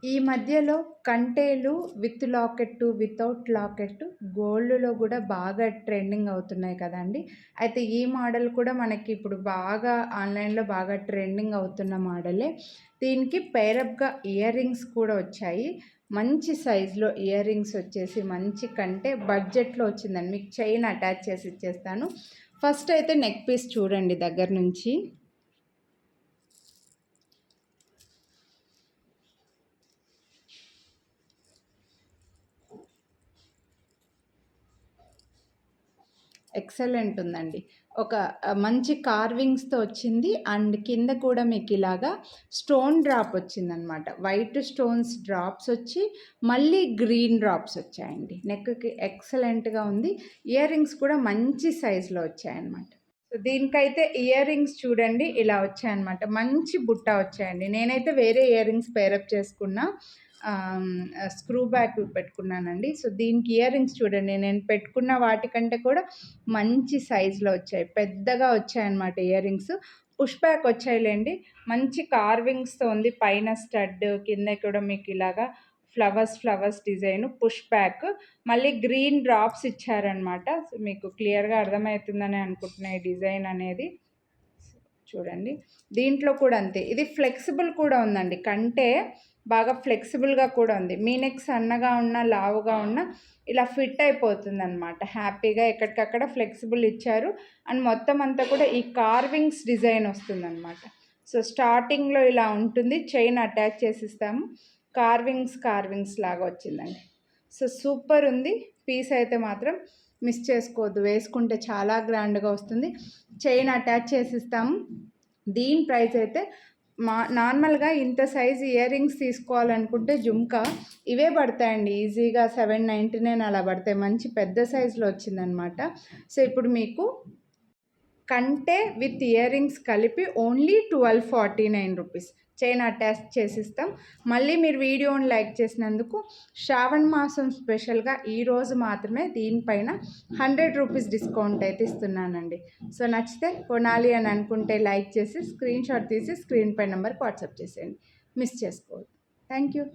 ఈ మధ్యలో కంటేలు with locket, without locket గోల్డ్‌లో గూడా బాగా ట్రెండింగ్ అవుతున్నాయి కదండీ! అయితే ఈ మోడల్ కూడా మనకి ఇప్పుడు బాగా ఆన్‌లైన్‌లో బాగా ట్రెండింగ్ అవుతున్న మోడలే. దీనికి పెయిరప్‌గా ఇయర్ రింగ్స్ కూడా వచ్చాయి. మంచి సైజులో ఇయర్ రింగ్స్ వచ్చేసి మంచి కంటే బడ్జెట్‌లో వచ్చిందండి. మీకు చైన్ అటాచ్ చేసి ఇచ్చేస్తాను. ఫస్ట్ అయితే నెక్ పీస్ చూడండి దగ్గర నుంచి. ఎక్సలెంట్ ఉందండి. ఒక మంచి కార్వింగ్స్‌తో వచ్చింది. అండ్ కింద కూడా మీకు ఇలాగా స్టోన్ డ్రాప్ వచ్చిందనమాట. వైట్ స్టోన్స్ డ్రాప్స్ వచ్చి మళ్ళీ గ్రీన్ డ్రాప్స్ వచ్చాయండి. నెక్‌కి ఎక్సలెంట్‌గా ఉంది. ఇయర్ రింగ్స్ కూడా మంచి సైజులో వచ్చాయన్నమాట. సో దీనికైతే ఇయర్ రింగ్స్ చూడండి ఇలా వచ్చాయన్నమాట. మంచి బుట్ట వచ్చాయండి. నేనైతే వేరే ఇయర్ రింగ్స్ పేరప్ చేసుకున్నా. స్క్రూ బ్యాక్ పెట్టుకున్నానండి. సో దీనికి ఇయర్ రింగ్స్ చూడండి నేను పెట్టుకున్న వాటికంటే కూడా మంచి సైజులో వచ్చాయి. పెద్దగా వచ్చాయన్నమాట ఇయర్ రింగ్స్. పుష్ బ్యాక్ వచ్చాయిలేండి. మంచి కార్వింగ్స్‌తో ఉంది. పైన స్టడ్ కింద కూడా మీకు ఇలాగా ఫ్లవర్స్ డిజైన్ పుష్ బ్యాక్. మళ్ళీ గ్రీన్ డ్రాప్స్ ఇచ్చారనమాట. సో మీకు క్లియర్‌గా అర్థమవుతుందని అనుకుంటున్నా ఈ డిజైన్ అనేది. చూడండి. దీంట్లో కూడా అంతే. ఇది ఫ్లెక్సిబుల్ కూడా ఉందండి. కంటే బాగా ఫ్లెక్సిబుల్‌గా కూడా ఉంది. మీ నెక్ సన్నగా ఉన్నా, లావుగా ఉన్నా ఇలా ఫిట్ అయిపోతుందనమాట. హ్యాపీగా ఎక్కడికక్కడ ఫ్లెక్సిబుల్ ఇచ్చారు. అండ్ మొత్తం అంతా కూడా ఈ కార్వింగ్స్ డిజైన్ వస్తుందనమాట. సో స్టార్టింగ్‌లో ఇలా ఉంటుంది. Chain attach చేసిస్తాము. కార్వింగ్స్ లాగా వచ్చిందండి. సో సూపర్ ఉంది. పీస్ అయితే మాత్రం మిస్ చేసుకోవద్దు. వేసుకుంటే చాలా గ్రాండ్‌గా వస్తుంది. చైన్ అటాచ్ చేసిస్తాము. దీని ప్రైస్ అయితే నార్మల్‌గా ఇంత సైజ్ ఇయర్ రింగ్స్ తీసుకోవాలనుకుంటే జుమ్కా ఇవే పడతాయండి. ఈజీగా 799 అలా పడతాయి. మంచి పెద్ద సైజులో వచ్చిందనమాట. సో ఇప్పుడు మీకు కంటే విత్ ఇయర్ రింగ్స్ కలిపి ఓన్లీ 1249 రూపీస్. చైన్ అటాచ్ చేసిస్తాం. మళ్ళీ మీరు వీడియోని లైక్ చేసినందుకు శ్రావణ మాసం స్పెషల్గా ఈరోజు మాత్రమే దీనిపైన 100 రూపీస్ డిస్కౌంట్ అయితే ఇస్తున్నానండి. సో నచ్చితే కొనాలి అని అనుకుంటే లైక్ చేసి స్క్రీన్ షాట్ తీసి స్క్రీన్ పై నెంబర్కి వాట్సాప్ చేసేయండి. మిస్ చేసుకోవద్దు. Thank you.